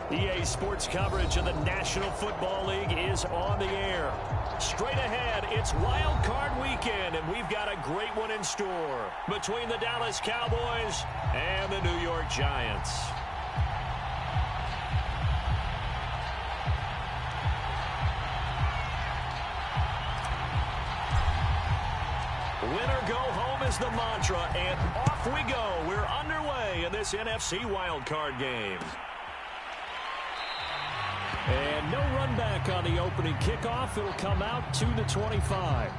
EA Sports coverage of the National Football League is on the air. Straight ahead, it's Wild Card Weekend, and we've got a great one in store between the Dallas Cowboys and the New York Giants. Winner go home is the mantra, and off we go. We're underway in this NFC Wild Card game. And no run back on the opening kickoff. It'll come out to the 25.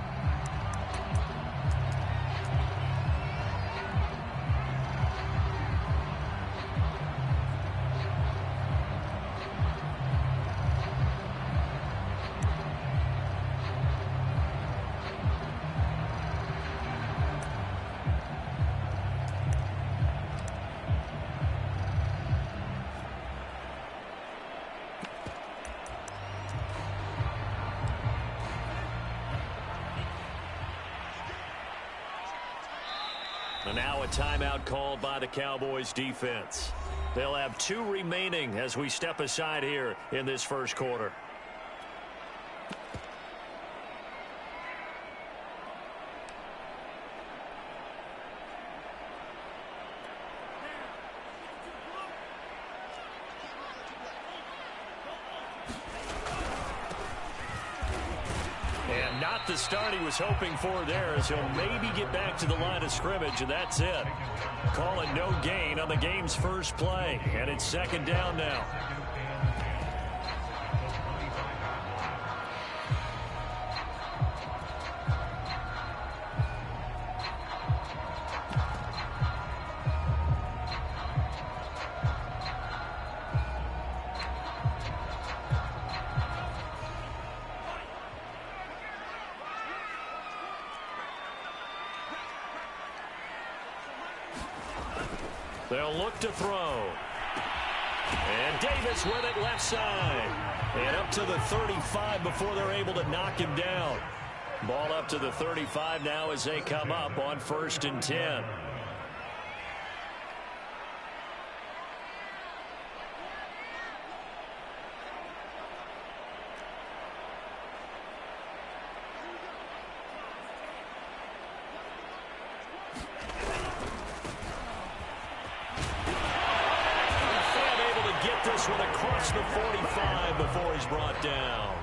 And now a timeout called by the Cowboys defense. They'll have 2 remaining as we step aside here in this first quarter. And not the start he was hoping for there, as he'll maybe get back to the line of scrimmage, and that's it. Call it no gain on the game's first play, and it's second down now. They'll look to throw. And Davis with it left side. And up to the 35 before they're able to knock him down. Ball up to the 35 now as they come up on 1st and 10. One across the 45 before he's brought down.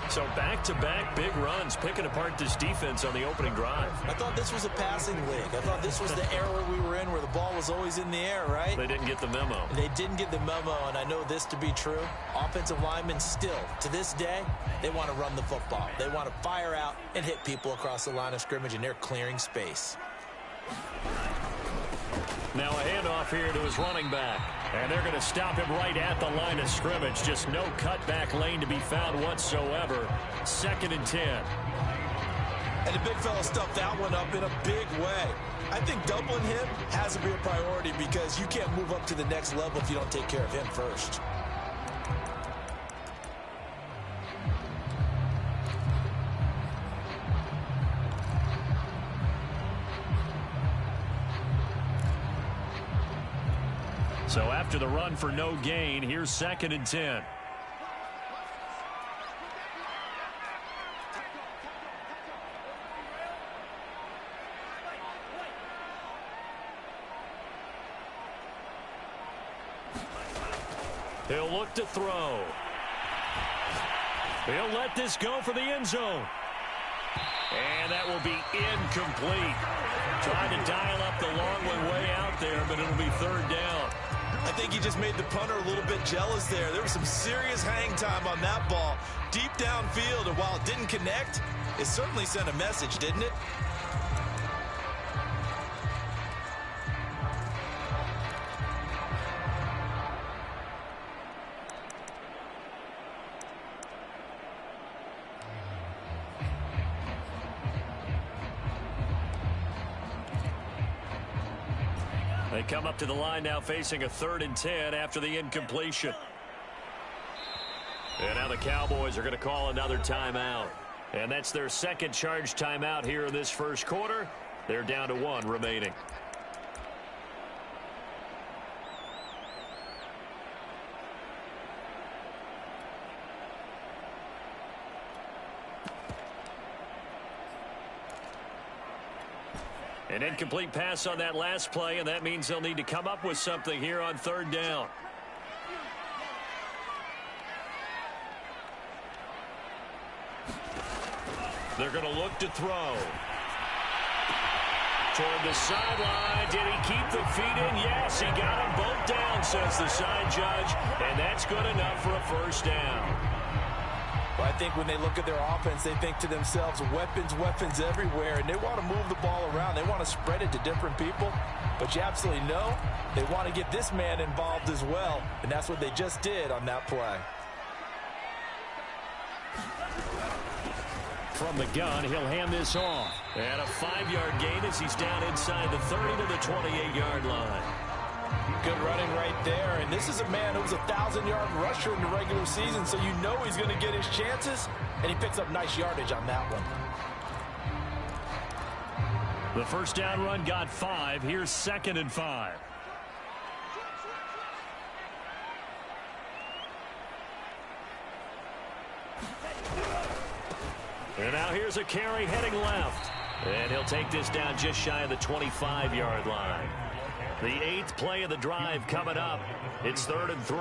So back-to-back big runs, picking apart this defense on the opening drive. I thought this was a passing league. I thought this was the era we were in where the ball was always in the air, right? They didn't get the memo. They didn't get the memo, and I know this to be true. Offensive linemen still, to this day, they want to run the football. They want to fire out and hit people across the line of scrimmage, and they're clearing space. Now a handoff here to his running back. And they're going to stop him right at the line of scrimmage. Just no cutback lane to be found whatsoever. 2nd and 10. And the big fella stuffed that one up in a big way. I think doubling him has to be a priority because you can't move up to the next level if you don't take care of him first. So after the run for no gain, here's 2nd and 10. He'll look to throw. He'll let this go for the end zone. And that will be incomplete. Trying to dial up the long one way out there, but it'll be 3rd down. I think he just made the punter a little bit jealous there. There was some serious hang time on that ball. Deep downfield, and while it didn't connect, it certainly sent a message, didn't it? They come up to the line now facing a 3rd and 10 after the incompletion. And now the Cowboys are going to call another timeout. And that's their 2nd charge timeout here in this first quarter. They're down to 1 remaining. An incomplete pass on that last play, and that means they'll need to come up with something here on third down. They're going to look to throw. Toward the sideline. Did he keep the feet in? Yes, he got them both down, says the side judge, and that's good enough for a first down. Well, I think when they look at their offense, they think to themselves, weapons, weapons everywhere, and they want to move the ball around. They want to spread it to different people, but you absolutely know they want to get this man involved as well, and that's what they just did on that play. From the gun, he'll hand this off. And a 5-yard gain as he's down inside the 30 to the 28-yard line. Good running right there. And this is a man who was a 1,000-yard rusher in the regular season, so you know he's going to get his chances. And he picks up nice yardage on that one. The first down run got 5. Here's 2nd and 5. And now here's a carry heading left. And he'll take this down just shy of the 25-yard line. The 8th play of the drive coming up. It's 3rd and 3.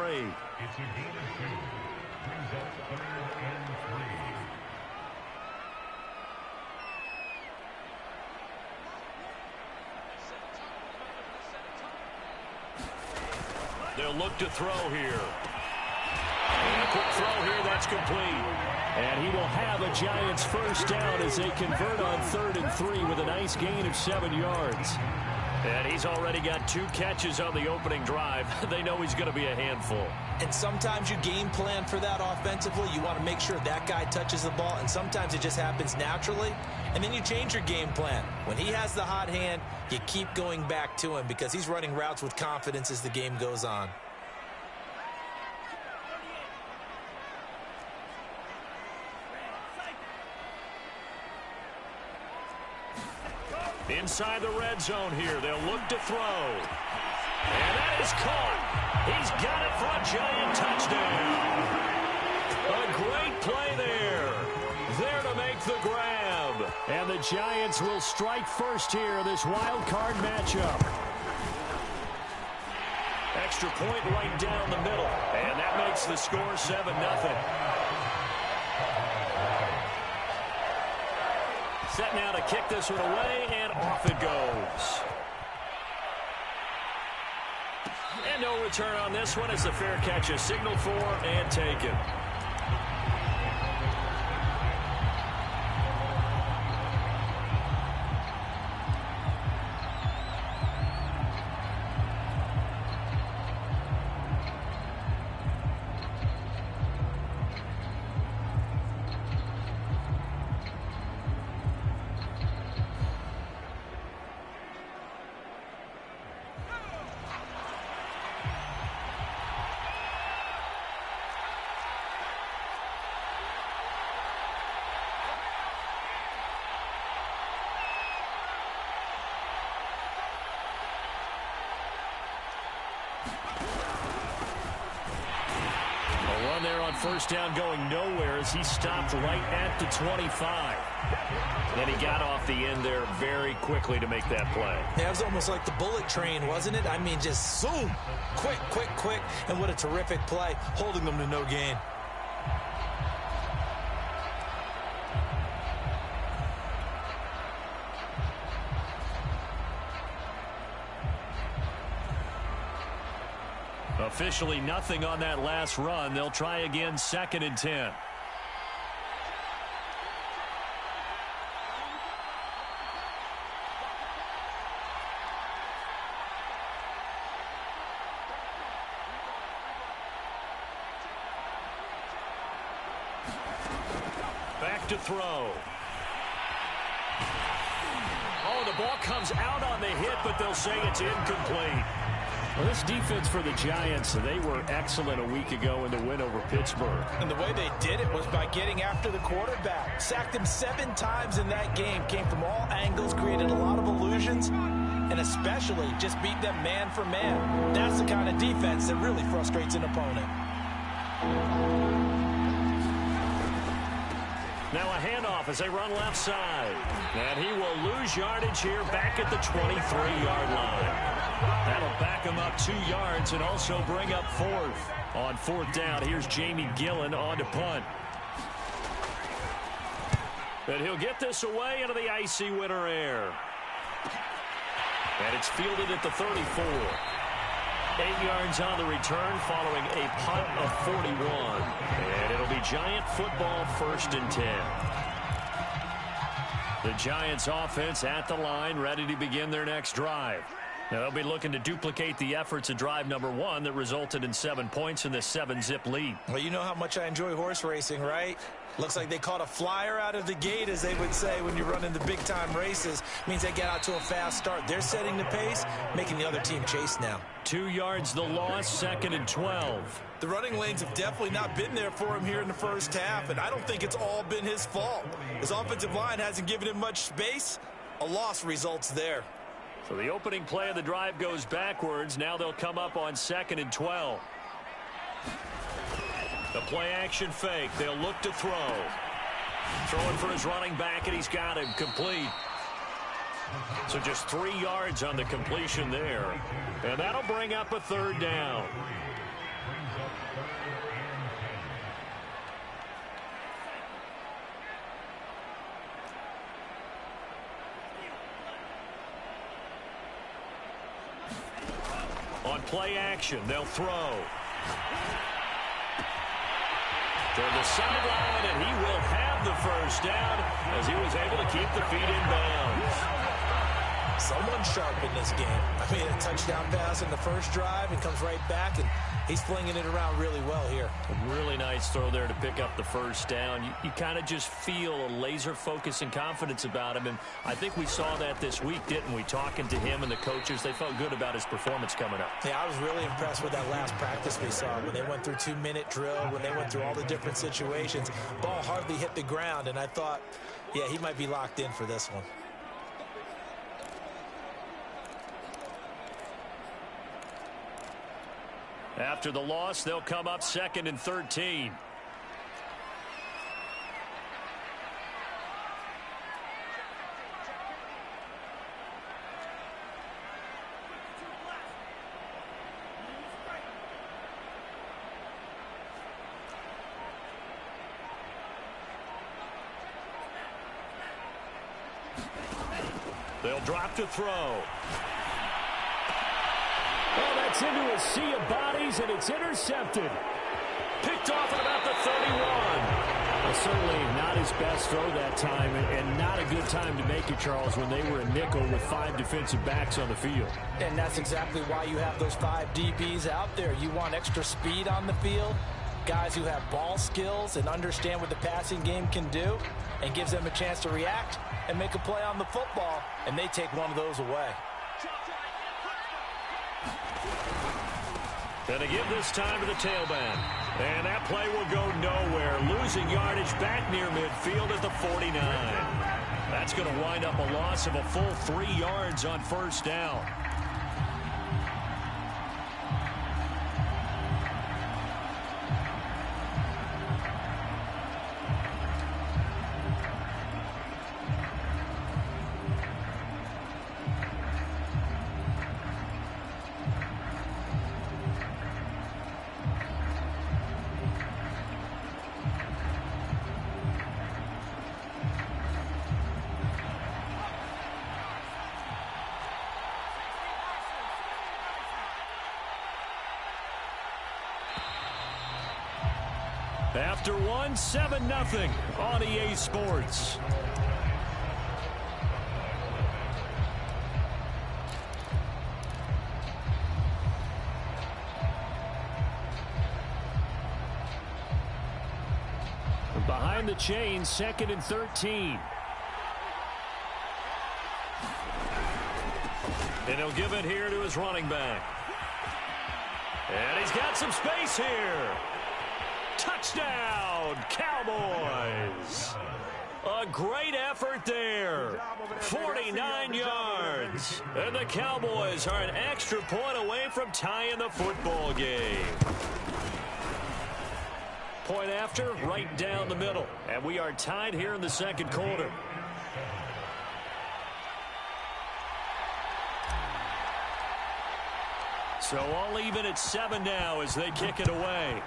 They'll look to throw here. And a quick throw here, that's complete. And he will have a Giants first down as they convert on 3rd and 3 with a nice gain of 7 yards. And he's already got 2 catches on the opening drive. They know he's going to be a handful. And sometimes you game plan for that offensively. You want to make sure that guy touches the ball, and sometimes it just happens naturally. And then you change your game plan. When he has the hot hand, you keep going back to him because he's running routes with confidence as the game goes on. Inside the red zone here, they'll look to throw. And that is caught. He's got it for a Giant touchdown. A great play there. There to make the grab. And the Giants will strike first here, this wild card matchup. Extra point right down the middle. And that makes the score 7-0. Set now to kick this one away, and off it goes. And no return on this one as the fair catch is signaled for and taken. There on first down going nowhere as he stopped right at the 25. And he got off the end there very quickly to make that play. Yeah, it was almost like the bullet train, wasn't it? I mean, just zoom, quick, quick, quick, and what a terrific play, holding them to no gain. Officially nothing on that last run. They'll try again, 2nd and 10. Back to throw. Oh, the ball comes out on the hit, but they'll say it's incomplete. Well, this defense for the Giants, they were excellent a week ago in the win over Pittsburgh. And the way they did it was by getting after the quarterback. Sacked him 7 times in that game. Came from all angles, created a lot of illusions, and especially just beat them man for man. That's the kind of defense that really frustrates an opponent. Now a handoff as they run left side. And he will lose yardage here back at the 23-yard line. That'll back him up 2 yards and also bring up 4th. On 4th down, here's Jamie Gillen on to punt. And he'll get this away into the icy winter air. And it's fielded at the 34. 8 yards on the return following a punt of 41. And it'll be Giant football, 1st and 10. The Giants offense at the line, ready to begin their next drive. Now they'll be looking to duplicate the efforts of drive number 1 that resulted in 7 points in this 7-zip lead. Well, you know how much I enjoy horse racing, right? Looks like they caught a flyer out of the gate, as they would say when you run in the big-time races. Means they get out to a fast start. They're setting the pace, making the other team chase now. 2 yards the loss, 2nd and 12. The running lanes have definitely not been there for him here in the first half, and I don't think it's all been his fault. His offensive line hasn't given him much space. A loss results there. So the opening play of the drive goes backwards. Now they'll come up on 2nd and 12. The play action fake. They'll look to throw. Throwing for his running back, and he's got him complete. So just 3 yards on the completion there. And that'll bring up a 3rd down. On play action, they'll throw. To the sideline, and he will have the 1st down as he was able to keep the feet in bounds. Someone sharp in this game. I mean, a touchdown pass in the first drive and comes right back, and he's flinging it around really well here. A really nice throw there to pick up the 1st down. You kind of just feel a laser focus and confidence about him, and I think we saw that this week, didn't we? Talking to him and the coaches, they felt good about his performance coming up. Yeah, I was really impressed with that last practice we saw when they went through 2-minute drill, when they went through all the different situations. Ball hardly hit the ground, and I thought, yeah, he might be locked in for this one. After the loss, they'll come up 2nd and 13. They'll drop to throw. Oh, that's into a sea of bodies, and it's intercepted. Picked off at about the 31. Well, certainly not his best throw that time, and not a good time to make it, Charles, when they were a nickel with 5 defensive backs on the field. And that's exactly why you have those 5 DBs out there. You want extra speed on the field, guys who have ball skills and understand what the passing game can do, and gives them a chance to react and make a play on the football, and they take one of those away. Going to give this time to the tailback. And that play will go nowhere. Losing yardage back near midfield at the 49. That's going to wind up a loss of a full 3 yards on 1st down. After one, 7-0 on EA Sports. Behind the chains, 2nd and 13. And he'll give it here to his running back. And he's got some space here. Touchdown, Cowboys. A great effort there. 49 yards. And the Cowboys are an extra point away from tying the football game. Point after, right down the middle. And we are tied here in the second quarter. So all even at 7 now as they kick it away.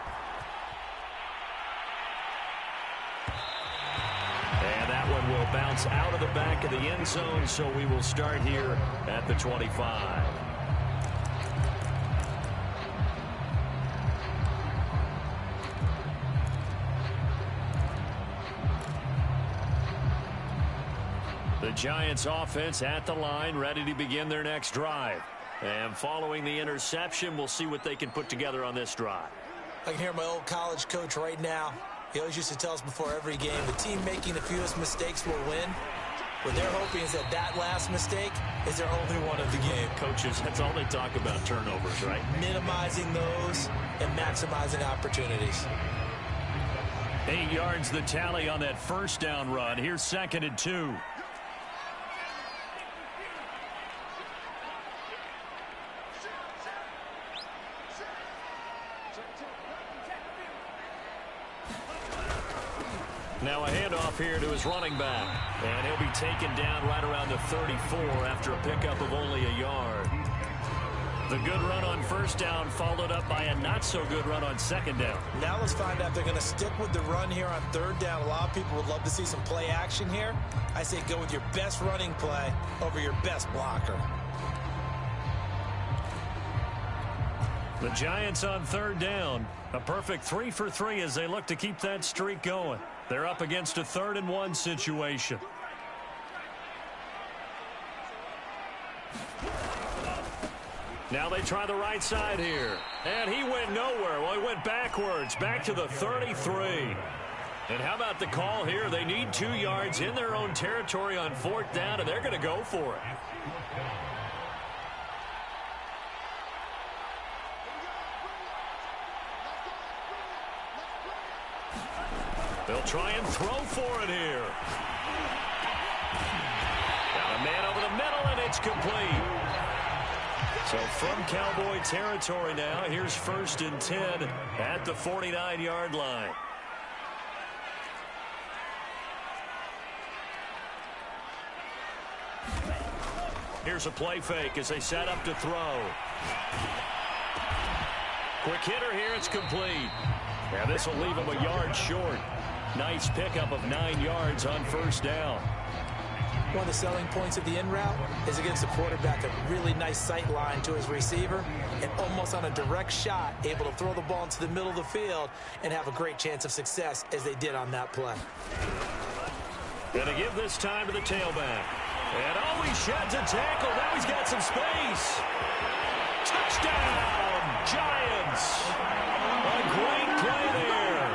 And that one will bounce out of the back of the end zone, so we will start here at the 25. The Giants offense at the line, ready to begin their next drive. And following the interception, we'll see what they can put together on this drive. I can hear my old college coach right now. He always used to tell us before every game, the team making the fewest mistakes will win. What they're hoping is that last mistake is their only one of the game. Coaches, that's all they talk about, turnovers, right? Minimizing those and maximizing opportunities. 8 yards the tally on that first down run. Here's 2nd and 2. Now a handoff here to his running back. And he'll be taken down right around the 34 after a pickup of only a yard. The good run on first down followed up by a not-so-good run on second down. Now let's find out if they're going to stick with the run here on third down. A lot of people would love to see some play action here. I say go with your best running play over your best blocker. The Giants on third down. A perfect 3 for 3 as they look to keep that streak going. They're up against a 3rd and 1 situation. Now they try the right side here. And he went nowhere. Well, he went backwards, back to the 33. And how about the call here? They need 2 yards in their own territory on 4th down, and they're going to go for it. They'll try and throw for it here. Got a man over the middle, and it's complete. So from Cowboy territory now, here's 1st and 10 at the 49-yard line. Here's a play fake as they set up to throw. Quick hitter here, it's complete. Now this will leave him a yard short. Nice pickup of 9 yards on first down. One of the selling points of the in route is it gives the quarterback a really nice sight line to his receiver and almost on a direct shot able to throw the ball into the middle of the field and have a great chance of success as they did on that play. Gonna give this time to the tailback. And oh, he sheds a tackle. Now he's got some space. Touchdown, Giants. A great play there.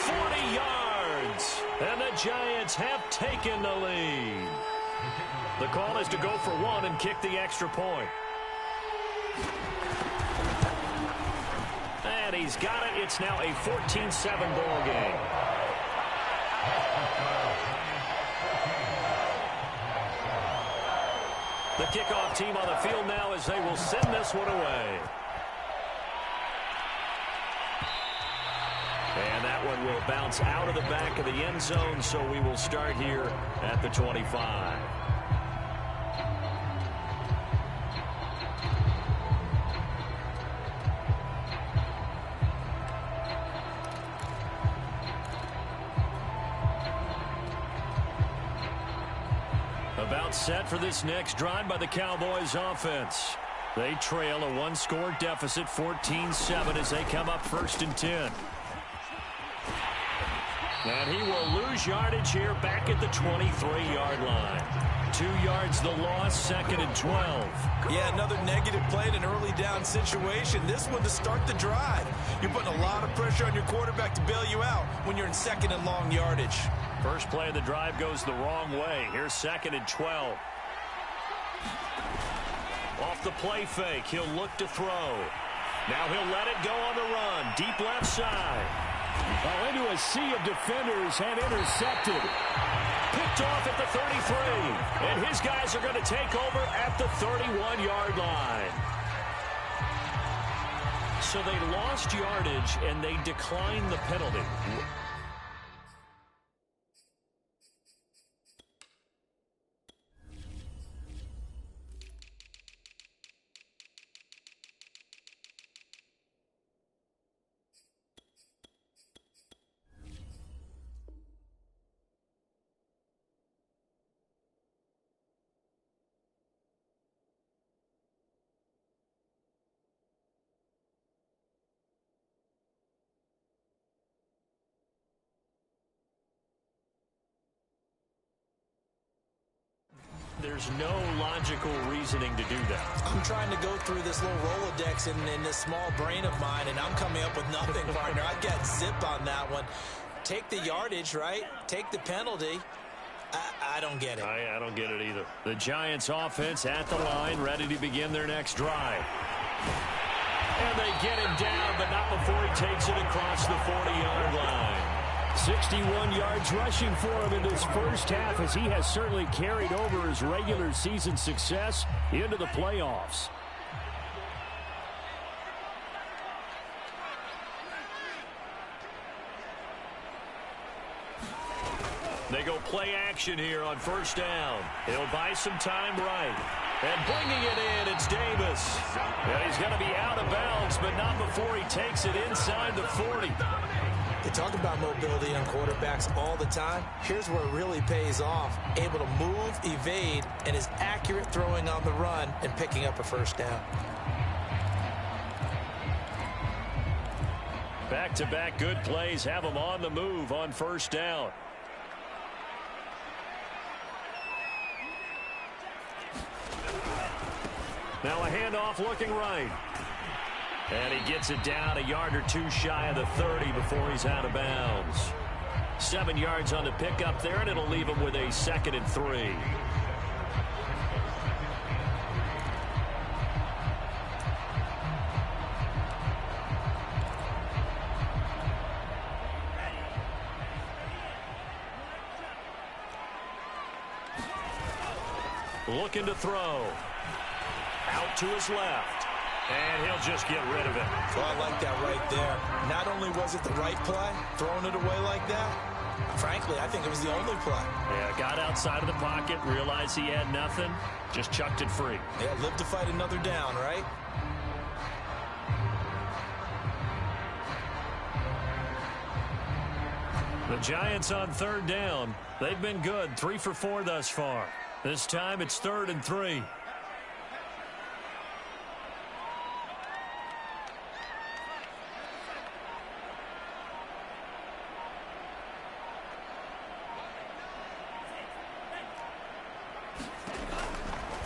40 yards. And the Giants have taken the lead. The call is to go for 1 and kick the extra point. And he's got it. It's now a 14-7 ball game. The kickoff team on the field now as they will send this one away. And that one will bounce out of the back of the end zone, so we will start here at the 25. About set for this next drive by the Cowboys offense. They trail a 1-score deficit, 14-7, as they come up 1st and 10. And he will lose yardage here back at the 23-yard line. 2 yards the loss, 2nd and 12. Yeah, another negative play in an early down situation. This one to start the drive. You're putting a lot of pressure on your quarterback to bail you out when you're in 2nd and long yardage. First play of the drive goes the wrong way. Here's 2nd and 12. Off the play fake, he'll look to throw. Now he'll let it go on the run. Deep left side. Oh, into a sea of defenders and intercepted. Picked off at the 33. And his guys are going to take over at the 31-yard line. So they lost yardage, and they declined the penalty. There's no logical reasoning to do that. I'm trying to go through this little Rolodex in this small brain of mine, and I'm coming up with nothing, partner. I got zip on that one. Take the yardage, right? Take the penalty. I don't get it. I don't get it either. The Giants offense at the line, ready to begin their next drive. And they get him down, but not before he takes it across the 40-yard line. 61 yards rushing for him in this first half, as he has certainly carried over his regular season success into the playoffs. They go play action here on first down. He'll buy some time right. And bringing it in, it's Davis. And he's going to be out of bounds, but not before he takes it inside the 40. They talk about mobility on quarterbacks all the time. Here's where it really pays off. Able to move, evade, and is accurate throwing on the run and picking up a first down. Back-to-back good plays have him on the move on first down. Now a handoff looking right. And he gets it down a yard or two shy of the 30 before he's out of bounds. 7 yards on the pickup there, and it'll leave him with a 2nd and 3. Looking to throw. Out to his left. And he'll just get rid of it. Well, I like that right there. Not only was it the right play, throwing it away like that, frankly, I think it was the only play. Yeah, got outside of the pocket, realized he had nothing, just chucked it free. Yeah, live to fight another down, right? The Giants on third down. They've been good, 3 for 4 thus far. This time it's 3rd and 3.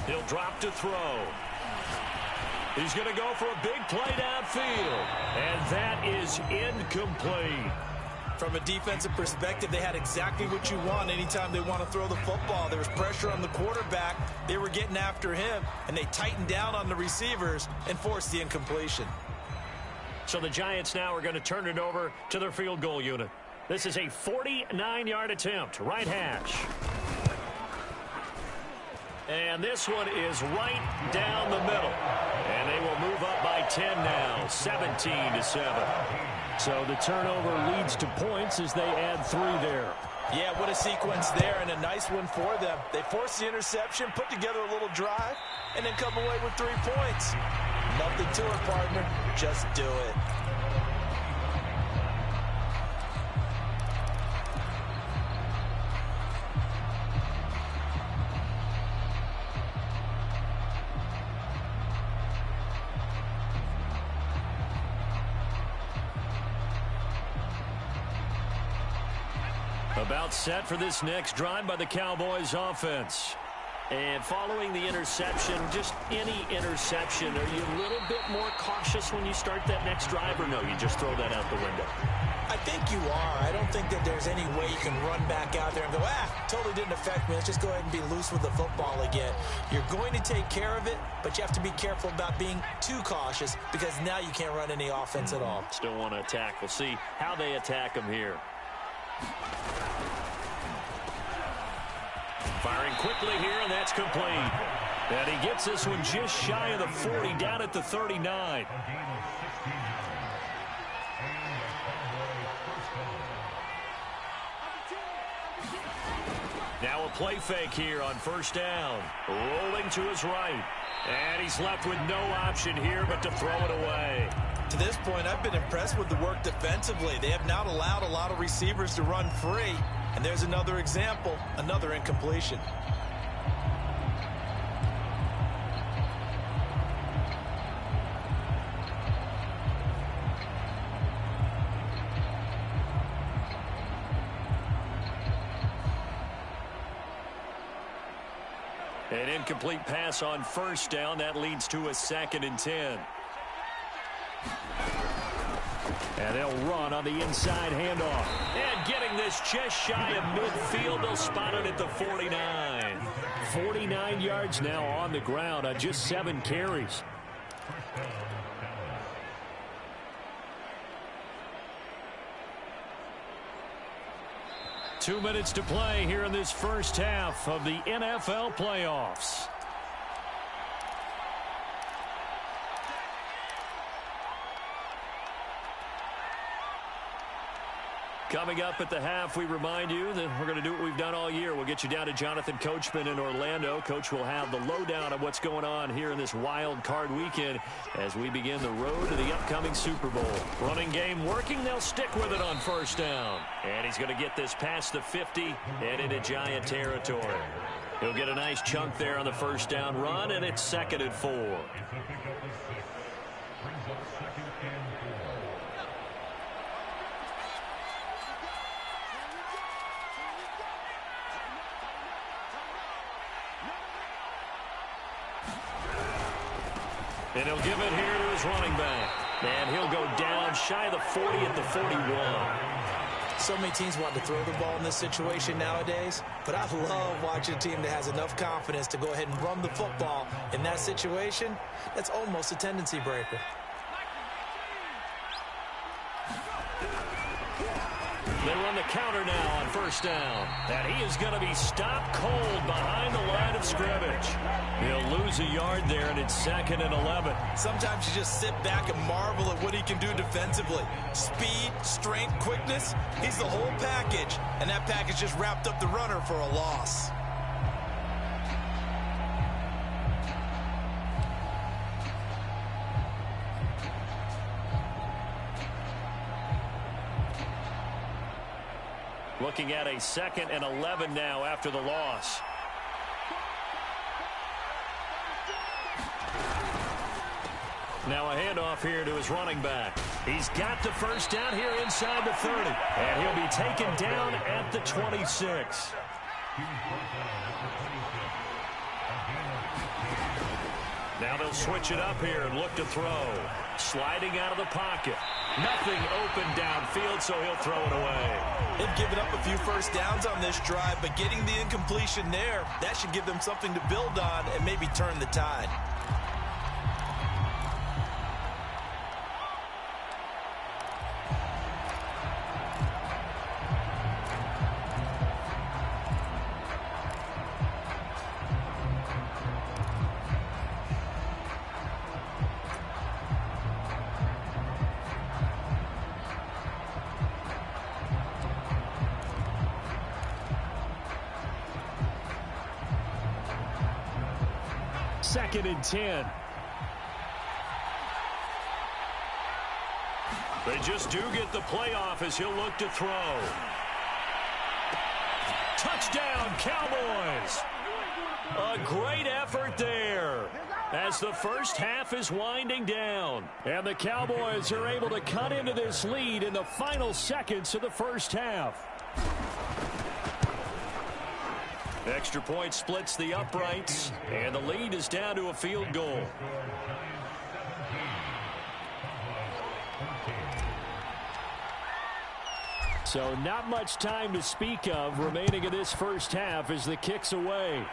He'll drop to throw. He's going to go for a big play downfield. And that is incomplete. From a defensive perspective, they had exactly what you want anytime they want to throw the football. There was pressure on the quarterback. They were getting after him, and they tightened down on the receivers and forced the incompletion. So the Giants now are going to turn it over to their field goal unit. This is a 49-yard attempt, right hash. And this one is right down the middle. And they will move up by 10 now, 17-7. So the turnover leads to points as they add 3 there. Yeah, what a sequence there, and a nice one for them. They forced the interception, put together a little drive, and then come away with 3 points. Nothing to it, partner. Just do it. About set for this next drive by the Cowboys offense. And following the interception, just any interception, are you a little bit more cautious when you start that next drive, or no, you just throw that out the window? I think you are. I don't think that there's any way you can run back out there and go, totally didn't affect me. Let's just go ahead and be loose with the football again. You're going to take care of it, but you have to be careful about being too cautious because now you can't run any offense at all. Still want to attack. We'll see how they attack them here. Firing quickly here, and that's complete. And he gets this one just shy of the 40, down at the 39. Now a play fake here on first down. Rolling to his right. And he's left with no option here but to throw it away. To this point, I've been impressed with the work defensively. They have not allowed a lot of receivers to run free. And there's another example, another incompletion. An incomplete pass on first down. That leads to a 2nd and 10. And they'll run on the inside handoff. And getting this just shy of midfield. They'll spot it at the 49. 49 yards now on the ground on just 7 carries. Two minutes to play here in this first half of the NFL playoffs. Coming up at the half, we remind you that we're going to do what we've done all year. We'll get you down to Jonathan Coachman in Orlando. Coach will have the lowdown of what's going on here in this wild card weekend as we begin the road to the upcoming Super Bowl. Running game working. They'll stick with it on first down. And he's going to get this past the 50 and into Giant territory. He'll get a nice chunk there on the first down run, and it's 2nd and 4. And he'll give it here to his running back. And he'll go down shy of the 40 at the 41. So many teams want to throw the ball in this situation nowadays, but I love watching a team that has enough confidence to go ahead and run the football in that situation. That's almost a tendency breaker. They run the counter now on first down. And he is going to be stopped cold behind the line of scrimmage. He'll lose a yard there, and it's 2nd and 11. Sometimes you just sit back and marvel at what he can do defensively. Speed, strength, quickness, he's the whole package. And that package just wrapped up the runner for a loss. Looking at a 2nd and 11 now after the loss. Now a handoff here to his running back. He's got the first down here inside the 30. And he'll be taken down at the 26. Now they'll switch it up here and look to throw. Sliding out of the pocket. Nothing open downfield, so he'll throw it away. They've given up a few first downs on this drive, but getting the incompletion there, that should give them something to build on and maybe turn the tide. Second and 10. They just do get the playoff as he'll look to throw. Touchdown, Cowboys! A great effort there as the first half is winding down. And the Cowboys are able to cut into this lead in the final seconds of the first half. Extra point splits the uprights, and the lead is down to a field goal. So not much time to speak of remaining in this first half as the kick's away.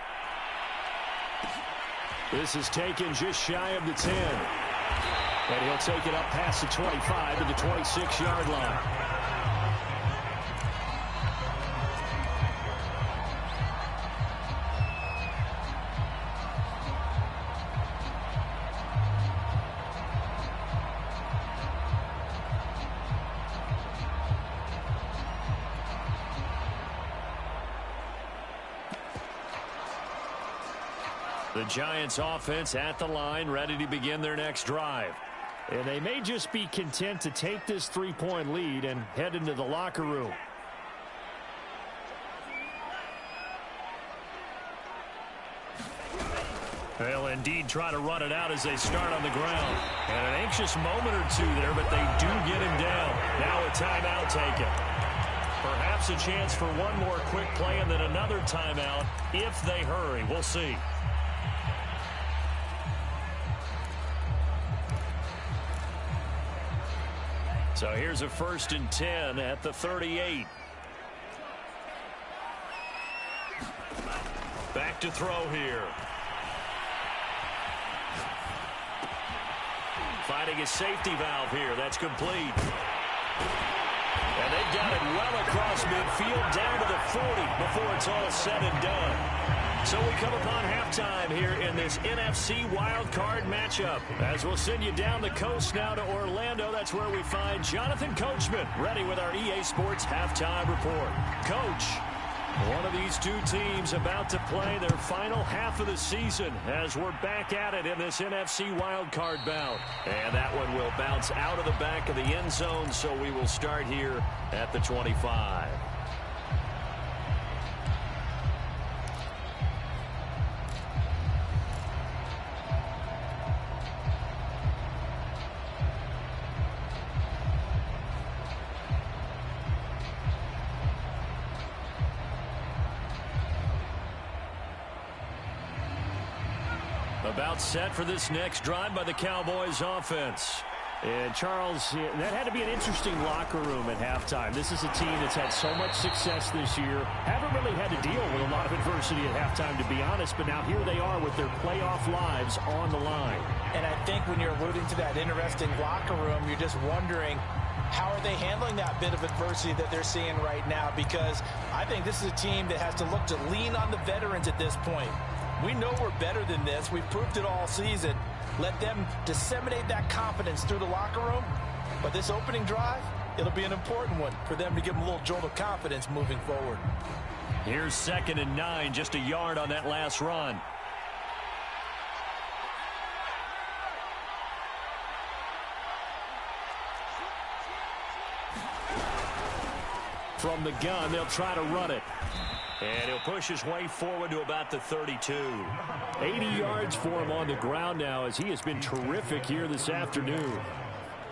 This is taken just shy of the 10. And he'll take it up past the 25 to the 26-yard line. The Giants offense at the line, ready to begin their next drive. And they may just be content to take this 3-point lead and head into the locker room. They'll indeed try to run it out as they start on the ground. And an anxious moment or two there, but they do get him down. Now a timeout taken. Perhaps a chance for one more quick play and then another timeout if they hurry. We'll see. So here's a 1st and 10 at the 38. Back to throw here. Finding a safety valve here. That's complete. And they've got it well across midfield down to the 40 before it's all said and done. So we come upon halftime here in this NFC wildcard matchup. As we'll send you down the coast now to Orlando. That's where we find Jonathan Coachman ready with our EA Sports halftime report. Coach, one of these two teams about to play their final half of the season as we're back at it in this NFC wildcard bout. And that one will bounce out of the back of the end zone, so we will start here at the 25. About set for this next drive by the Cowboys offense. And Charles, that had to be an interesting locker room at halftime. This is a team that's had so much success this year. Haven't really had to deal with a lot of adversity at halftime, to be honest. But now here they are with their playoff lives on the line. And I think when you're alluding to that interesting locker room, you're just wondering, how are they handling that bit of adversity that they're seeing right now? Because I think this is a team that has to look to lean on the veterans at this point. We know we're better than this. We've proved it all season. Let them disseminate that confidence through the locker room. But this opening drive, it'll be an important one for them to give them a little jolt of confidence moving forward. Here's 2nd and 9, just a yard on that last run. From the gun, they'll try to run it. And he'll push his way forward to about the 32. 80 yards for him on the ground now as he has been terrific here this afternoon.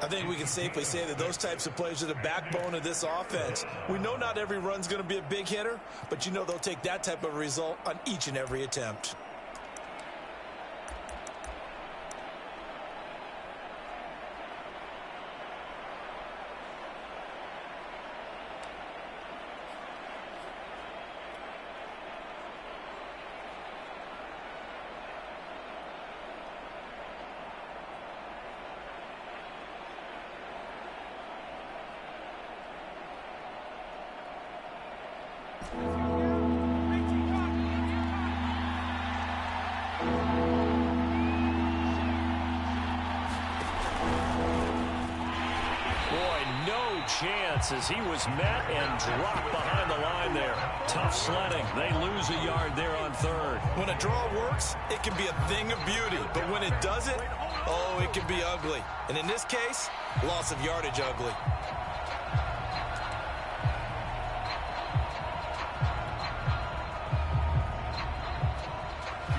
I think we can safely say that those types of plays are the backbone of this offense. We know not every run's going to be a big hitter, but you know they'll take that type of result on each and every attempt. Chance as he was met and dropped behind the line there. Tough sledding. They lose a yard there on 3rd. When a draw works, it can be a thing of beauty. But when it doesn't, oh, it can be ugly. And in this case, loss of yardage ugly.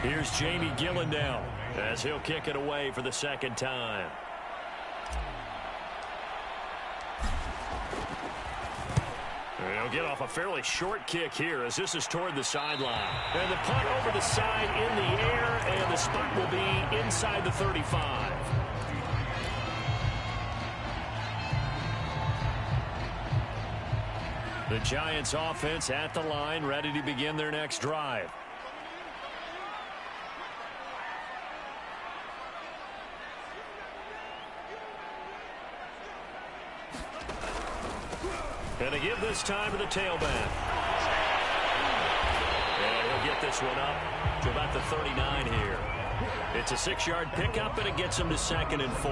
Here's Jamie Gillen down as he'll kick it away for the 2nd time. He'll get off a fairly short kick here as this is toward the sideline. And the punt over the side in the air, and the spot will be inside the 35. The Giants offense at the line, ready to begin their next drive. And they give this time to the tailback. And he'll get this one up to about the 39 here. It's a 6-yard pickup, and it gets him to 2nd and 4.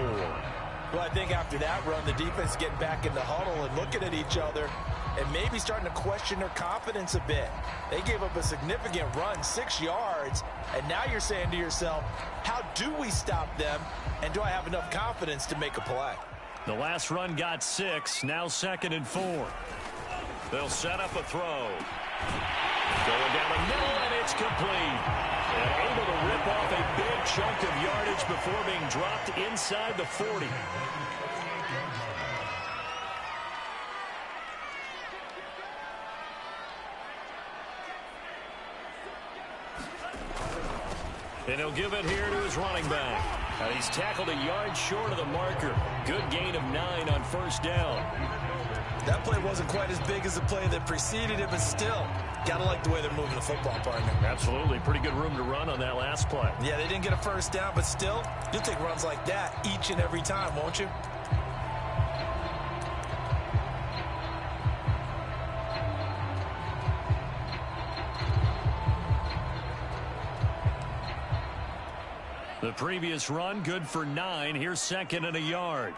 Well, I think after that run, the defense is getting back in the huddle and looking at each other and maybe starting to question their confidence a bit. They gave up a significant run, 6 yards, and now you're saying to yourself, how do we stop them, and do I have enough confidence to make a play? The last run got 6, now 2nd and 4. They'll set up a throw. Going down the middle, and it's complete. And able to rip off a big chunk of yardage before being dropped inside the 40. And he'll give it here to his running back. And he's tackled a yard short of the marker. Good gain of 9 on first down. That play wasn't quite as big as the play that preceded it, but still, got to like the way they're moving the football, partner. Absolutely. Pretty good room to run on that last play. Yeah, they didn't get a first down, but still, you'll take runs like that each and every time, won't you? The previous run, good for 9. Here's 2nd and a yard.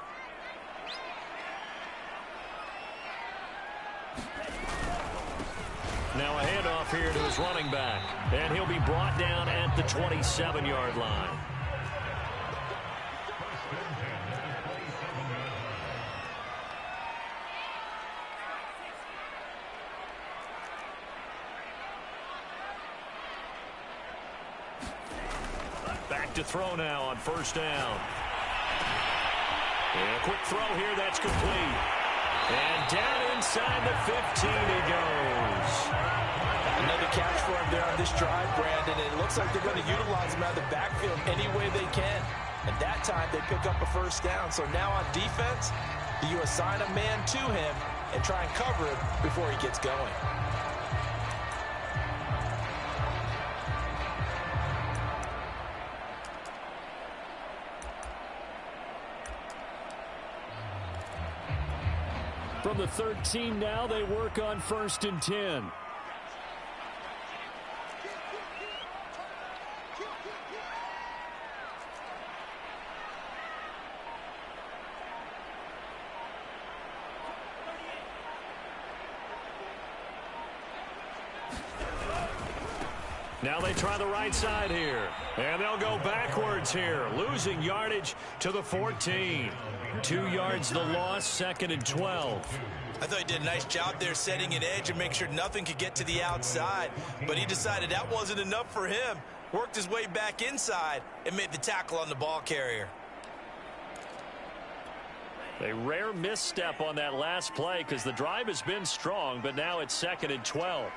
Now a handoff here to his running back. And he'll be brought down at the 27-yard line. Back to throw now on first down. And a quick throw here, that's complete. And down inside the 15 he goes. Another catch for him there on this drive, Brandon. It looks like they're going to utilize him out of the backfield any way they can. And that time they pick up a first down. So now on defense, you assign a man to him and try and cover him before he gets going. From the 13 now, they work on 1st and 10. Now they try the right side here. And they'll go backwards here, losing yardage to the 14. 2 yards the loss, 2nd and 12. I thought he did a nice job there setting an edge and make sure nothing could get to the outside. But he decided that wasn't enough for him. Worked his way back inside and made the tackle on the ball carrier. A rare misstep on that last play because the drive has been strong, but now it's 2nd and 12.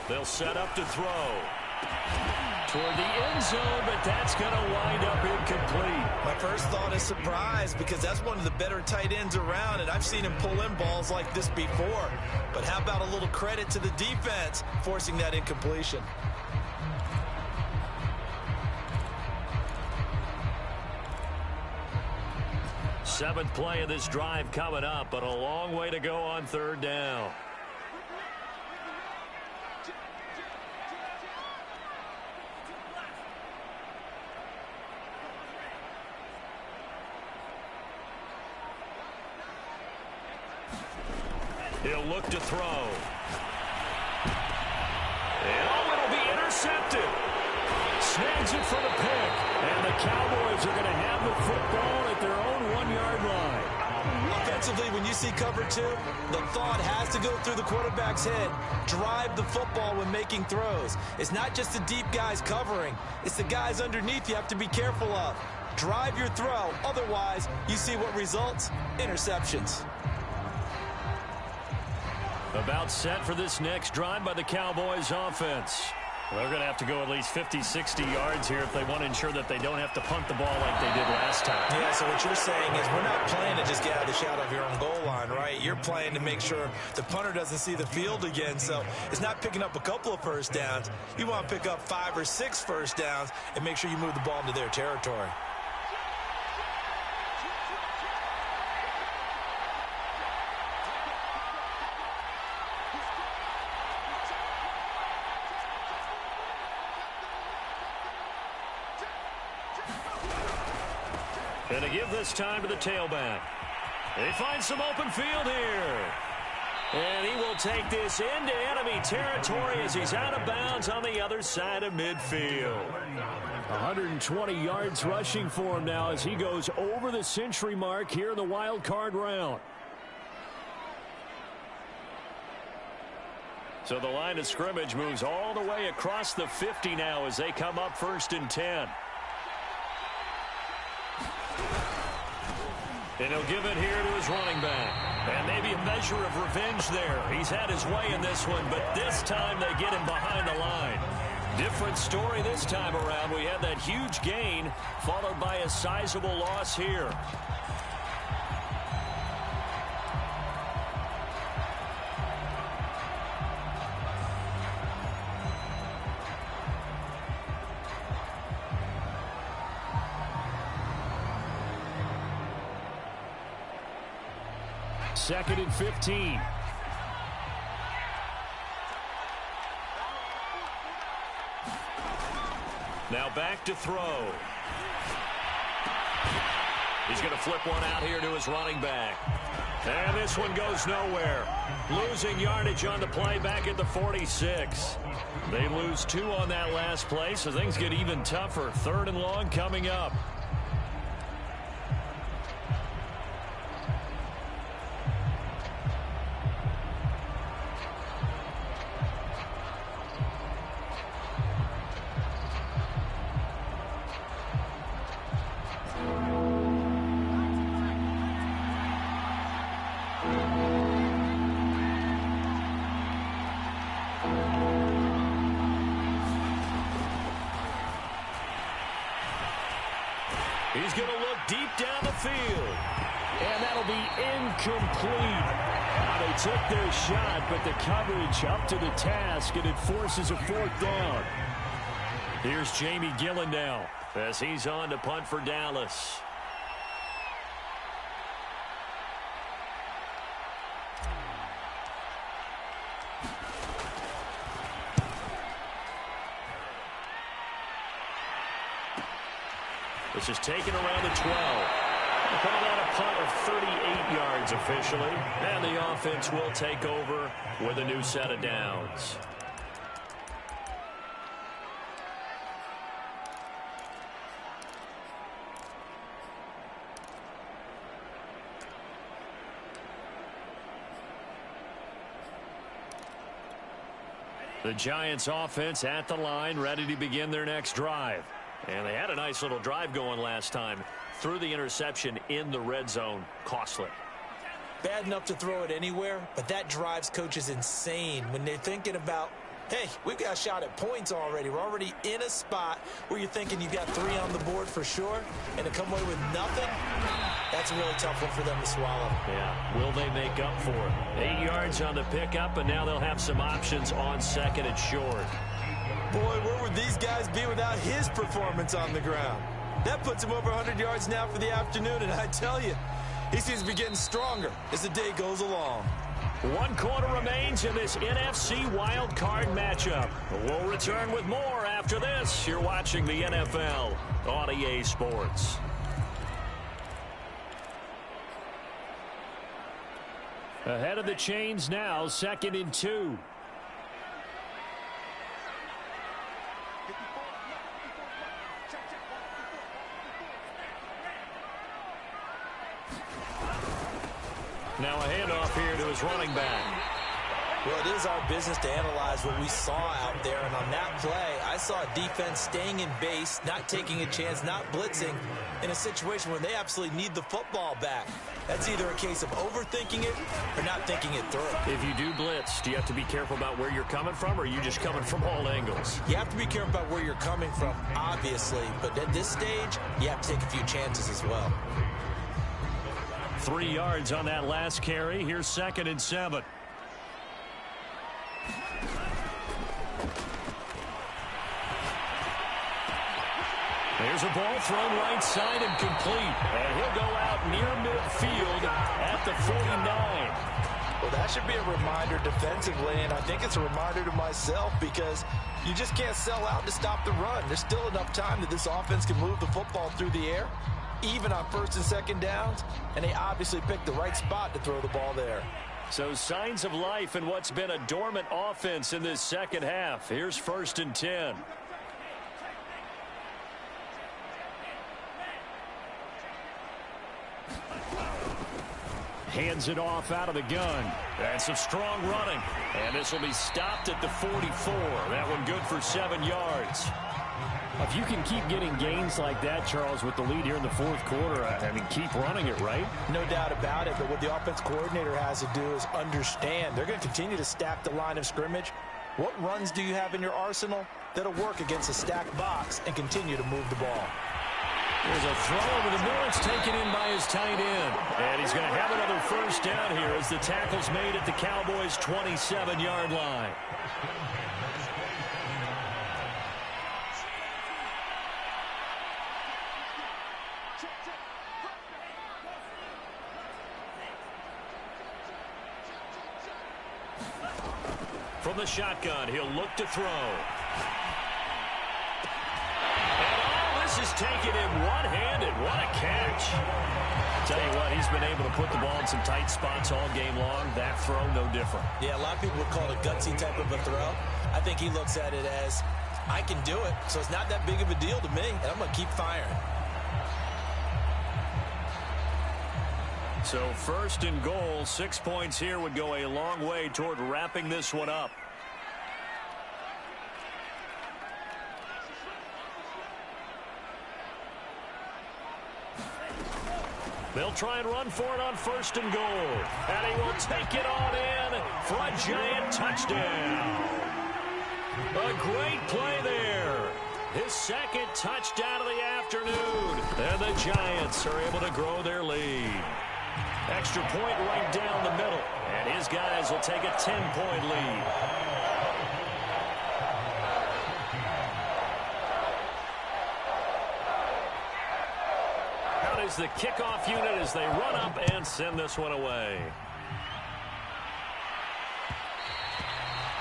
They'll set up to throw toward the end zone, but that's going to wind up incomplete. My first thought is surprise because that's one of the better tight ends around, and I've seen him pull in balls like this before. But how about a little credit to the defense forcing that incompletion? Seventh play of this drive coming up, but a long way to go on 3rd down. He'll look to throw. And it'll be intercepted. Snags it for the pick. And the Cowboys are going to have the football at their own 1-yard line. Offensively, when you see cover 2, the thought has to go through the quarterback's head. Drive the football when making throws. It's not just the deep guys covering. It's the guys underneath you have to be careful of. Drive your throw. Otherwise, you see what results? Interceptions. About set for this next drive by the Cowboys offense. They're going to have to go at least 50, 60 yards here if they want to ensure that they don't have to punt the ball like they did last time. Yeah, so what you're saying is we're not playing to just get out of the shadow of your own goal line, right? You're playing to make sure the punter doesn't see the field again. So it's not picking up a couple of first downs. You want to pick up 5 or 6 first downs and make sure you move the ball into their territory. And to give this time to the tailback. They find some open field here. And he will take this into enemy territory as he's out of bounds on the other side of midfield. 120 yards rushing for him now as he goes over the century mark here in the wild card round. So the line of scrimmage moves all the way across the 50 now as they come up 1st and 10. And he'll give it here to his running back. And maybe a measure of revenge there. He's had his way in this one, but this time they get him behind the line. Different story this time around. We had that huge gain followed by a sizable loss here. Second and 15. Now back to throw. He's going to flip one out here to his running back. And this one goes nowhere. Losing yardage on the play back at the 46. They lose 2 on that last play, so things get even tougher. 3rd and long coming up. He's going to look deep down the field. And that'll be incomplete. They took their shot, but the coverage up to the task, and it forces a 4th down. Here's Jamie Gillen now as he's on to punt for Dallas. This is taken around the 12. We'll call that a punt of 38 yards officially. And the offense will take over with a new set of downs. The Giants offense at the line, ready to begin their next drive. And they had a nice little drive going last time. Threw the interception in the red zone. Costly. Bad enough to throw it anywhere, but that drives coaches insane when they're thinking about, hey, we've got a shot at points already. We're already in a spot where you're thinking you've got 3 on the board for sure, and to come away with nothing, that's a really tough one for them to swallow. Yeah, will they make up for it? 8 yards on the pickup, and now they'll have some options on 2nd and short. Boy, where would these guys be without his performance on the ground? That puts him over 100 yards now for the afternoon, and I tell you, he seems to be getting stronger as the day goes along. 1 quarter remains in this NFC wild card matchup. We'll return with more after this. You're watching the NFL on EA Sports. Ahead of the chains now, 2nd and 2. Now a handoff here to his running back. Well, it is our business to analyze what we saw out there, and on that play, I saw a defense staying in base, not taking a chance, not blitzing, in a situation where they absolutely need the football back. That's either a case of overthinking it or not thinking it through. If you do blitz, do you have to be careful about where you're coming from, or are you just coming from all angles? You have to be careful about where you're coming from, obviously, but at this stage, you have to take a few chances as well. 3 yards on that last carry. Here's 2nd and 7. There's a ball thrown right side and complete. And he'll go out near midfield at the 49. Well, that should be a reminder defensively, and I think it's a reminder to myself because you just can't sell out to stop the run. There's still enough time that this offense can move the football through the air, even on 1st and 2nd downs, and they obviously picked the right spot to throw the ball there. So signs of life in what's been a dormant offense in this second half. Here's 1st and 10. Hands it off out of the gun. And some strong running. And this will be stopped at the 44. That one good for 7 yards. If you can keep getting gains like that, Charles, with the lead here in the 4th quarter, I mean, keep running it, right? No doubt about it, but what the offense coordinator has to do is understand. They're going to continue to stack the line of scrimmage. What runs do you have in your arsenal that'll work against a stacked box and continue to move the ball? There's a throw over the middle. It's taken in by his tight end. And he's going to have another 1st down here as the tackle's made at the Cowboys' 27-yard line. From the shotgun, he'll look to throw. Is taking him one-handed. What a catch. Tell you what, he's been able to put the ball in some tight spots all game long. That throw, no different. Yeah, a lot of people would call it a gutsy type of a throw. I think he looks at it as, I can do it, so it's not that big of a deal to me, and I'm going to keep firing. So 1st and goal, 6 points here would go a long way toward wrapping this one up. They'll try and run for it on 1st and goal. And he will take it on in for a giant touchdown. A great play there. His 2nd touchdown of the afternoon. And the Giants are able to grow their lead. Extra point right down the middle. And his guys will take a 10-point lead. Is the kickoff unit as they run up and send this one away.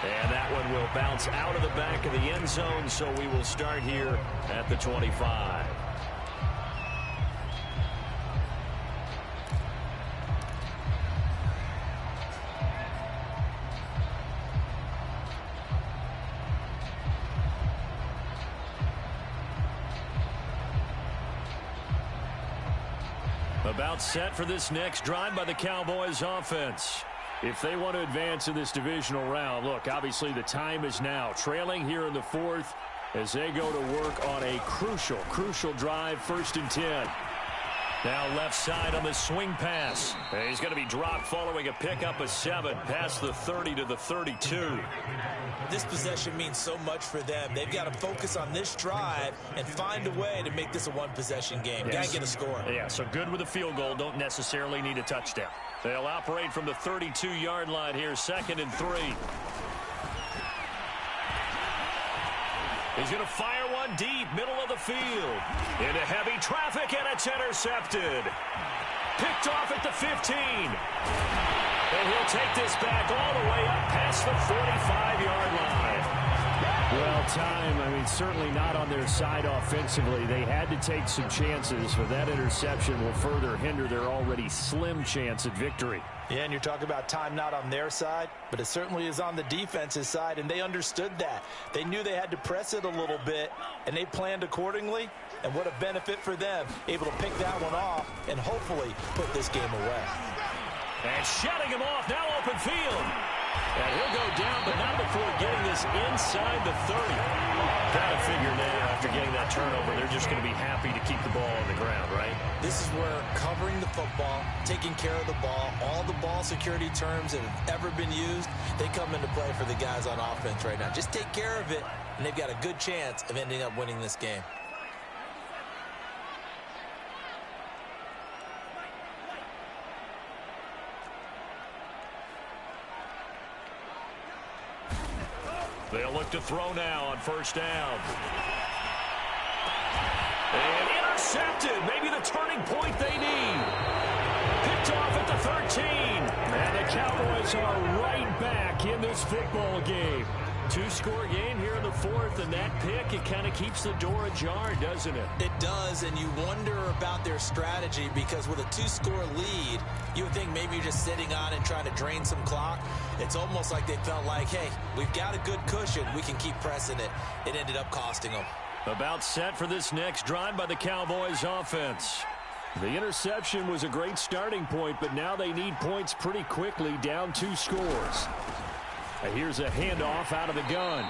And that one will bounce out of the back of the end zone, so we will start here at the 25. About set for this next drive by the Cowboys offense. If they want to advance in this divisional round, look, obviously the time is now. Trailing here in the 4th as they go to work on a crucial drive, 1st and 10. Now left side on the swing pass. And he's going to be dropped following a pickup of 7 past the 30 to the 32. This possession means so much for them. They've got to focus on this drive and find a way to make this a one-possession game. Yes. Got to get a score. Yeah, so good with a field goal. Don't necessarily need a touchdown. They'll operate from the 32-yard line here, 2nd and 3. He's going to fire one deep, middle of the field. Into heavy traffic, and it's intercepted. Picked off at the 15. And he'll take this back all the way up past the 45-yard line. Well, time, I mean, certainly not on their side offensively. They had to take some chances, but that interception will further hinder their already slim chance at victory. Yeah, and you're talking about time not on their side, but it certainly is on the defense's side, and they understood that. They knew they had to press it a little bit, and they planned accordingly, and what a benefit for them, able to pick that one off and hopefully put this game away. And shutting him off, now open field. And he'll go down, but not before getting this inside the 30. Got to figure now, after getting that turnover, they're just going to be happy to keep the ball on the ground, right? This is where covering the football, taking care of the ball, all the ball security terms that have ever been used, they come into play for the guys on offense right now. Just take care of it, and they've got a good chance of ending up winning this game. They'll look to throw now on first down. And intercepted. Maybe the turning point they need. Picked off at the 13. And the Cowboys are right back in this football game. Two-score game here in the fourth, and that pick, it kind of keeps the door ajar, doesn't it? It does, and you wonder about their strategy because with a two-score lead, you would think maybe you're just sitting on and trying to drain some clock. It's almost like they felt like, hey, we've got a good cushion. We can keep pressing it. It ended up costing them. About set for this next drive by the Cowboys offense. The interception was a great starting point, but now they need points pretty quickly, down 2 scores. Here's a handoff out of the gun.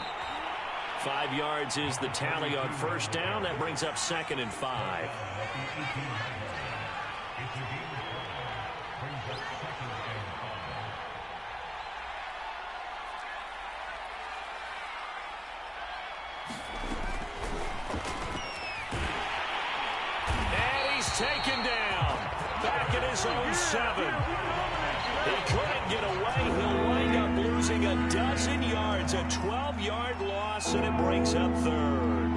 5 yards is the tally on first down. That brings up 2nd and 5. And he's taken down. Back at his own 7. He couldn't get away. He'll wind up losing a dozen yards, a 12-yard loss, and it brings up 3rd.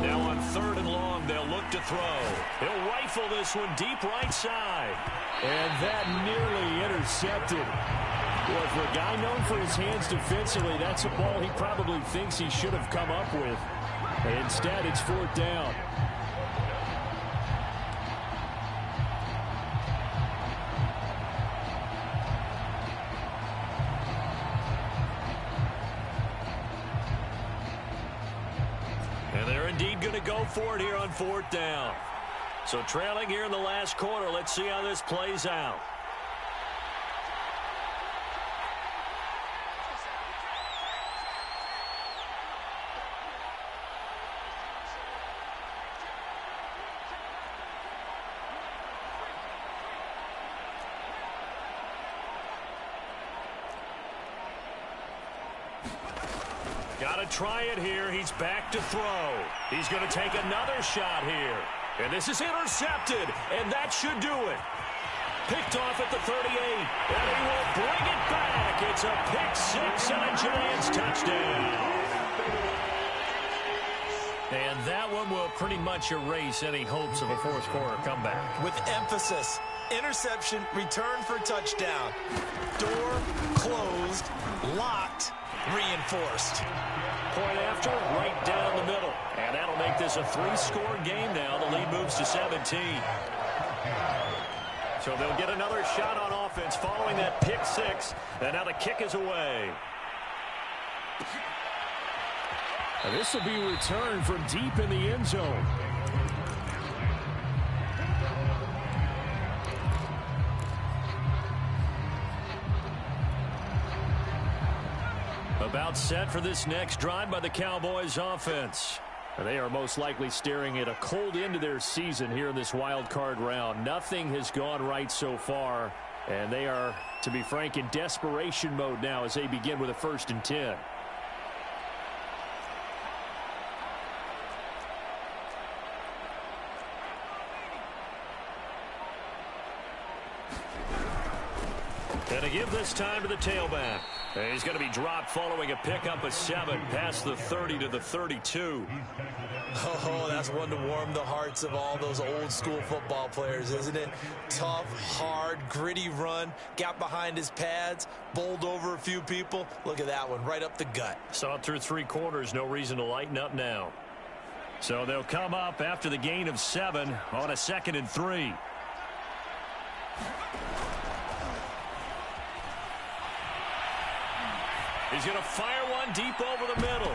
Now on 3rd and long, they'll look to throw. He'll rifle this one deep right side. And that nearly intercepted. Boy, for a guy known for his hands defensively, that's a ball he probably thinks he should have come up with. Instead, it's 4th down. And they're indeed going to go for it here on 4th down. So trailing here in the last quarter. Let's see how this plays out. Got to try it here. He's back to throw. He's going to take another shot here. And this is intercepted, and that should do it. Picked off at the 38, and he will bring it back. It's a pick-6 and a Giants touchdown. And that one will pretty much erase any hopes of a fourth-quarter comeback. With emphasis, interception, return for touchdown. Door closed, locked, reinforced. Point after, right down the middle. And that'll make this a 3-score game now. The lead moves to 17. So they'll get another shot on offense following that pick-6. And now the kick is away. And this will be returned from deep in the end zone. About set for this next drive by the Cowboys offense. They are most likely staring at a cold end to their season here in this wild card round. Nothing has gone right so far, and they are, to be frank, in desperation mode now as they begin with a 1st and 10. And to give this time to the tailback. And he's going to be dropped following a pickup of 7 past the 30 to the 32. Oh, that's one to warm the hearts of all those old school football players, isn't it? Tough, hard, gritty run, got behind his pads, bowled over a few people. Look at that one, right up the gut. Saw it through 3 quarters, no reason to lighten up now. So they'll come up after the gain of 7 on a 2nd and 3. He's going to fire one deep over the middle.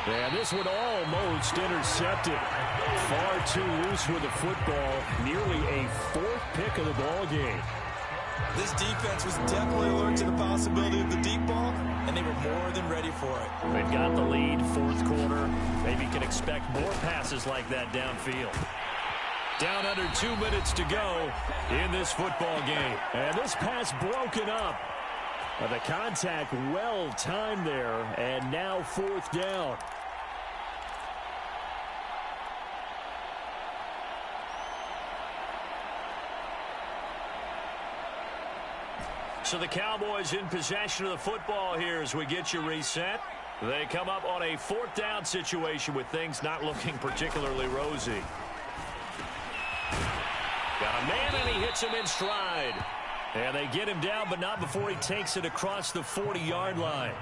And this one almost intercepted. Far too loose with the football. Nearly a 4th pick of the ball game. This defense was definitely alert to the possibility of the deep ball, and they were more than ready for it. They've got the lead, fourth quarter. Maybe you can expect more passes like that downfield. Down under 2 minutes to go in this football game. And this pass broken up. The contact well timed there, and now fourth down. So the Cowboys in possession of the football here as we get you reset. They come up on a fourth down situation with things not looking particularly rosy. Got a man, and he hits him in stride. And they get him down, but not before he takes it across the 40-yard line.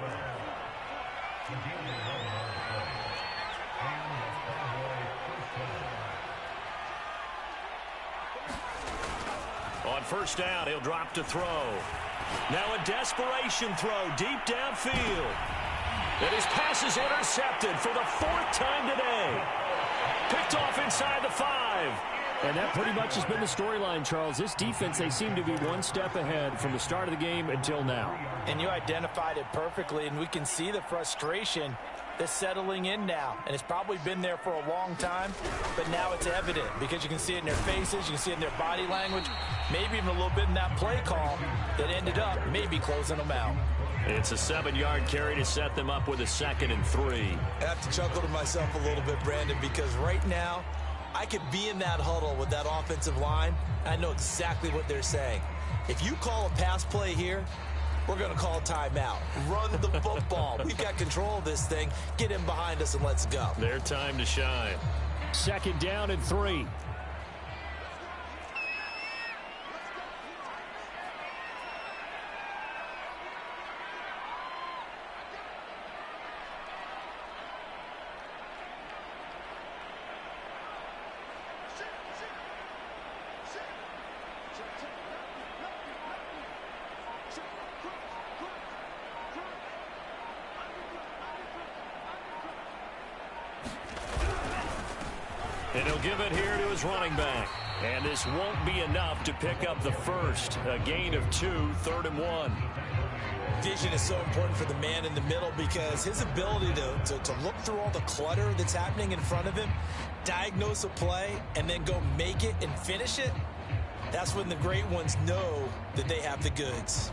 On first down, he'll drop to throw. Now a desperation throw deep downfield. And his pass is intercepted for the fourth time today. Picked off inside the 5. And that pretty much has been the storyline, Charles. This defense, they seem to be one step ahead from the start of the game until now. And you identified it perfectly, and we can see the frustration that's settling in now. And it's probably been there for a long time, but now it's evident because you can see it in their faces, you can see it in their body language, maybe even a little bit in that play call that ended up maybe closing them out. It's a 7-yard carry to set them up with a 2nd and 3. I have to chuckle to myself a little bit, Brandon, because right now I could be in that huddle with that offensive line. I know exactly what they're saying. If you call a pass play here, we're going to call a timeout. Run the football. We've got control of this thing. Get him behind us and let's go. Their time to shine. 2nd down and 3. And he'll give it here to his running back. And this won't be enough to pick up the first. A gain of 2, 3rd and 1. Vision is so important for the man in the middle because his ability to look through all the clutter that's happening in front of him, diagnose a play, and then go make it and finish it, that's when the great ones know that they have the goods.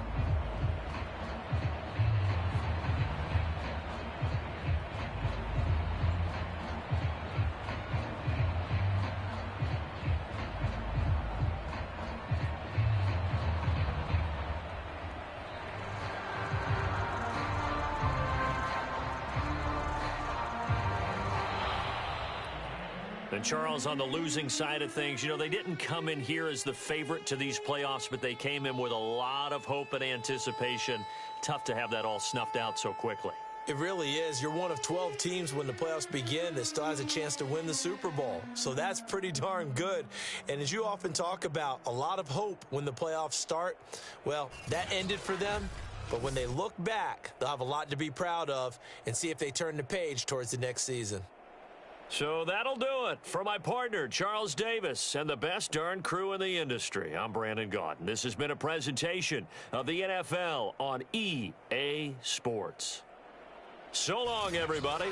And Charles, on the losing side of things, you know, they didn't come in here as the favorite to these playoffs, but they came in with a lot of hope and anticipation. Tough to have that all snuffed out so quickly. It really is. You're one of 12 teams when the playoffs begin that still has a chance to win the Super Bowl. So that's pretty darn good. And as you often talk about, a lot of hope when the playoffs start. Well, that ended for them. But when they look back, they'll have a lot to be proud of and see if they turn the page towards the next season. So that'll do it for my partner, Charles Davis, and the best darn crew in the industry. I'm Brandon Gaudin. This has been a presentation of the NFL on EA Sports. So long, everybody.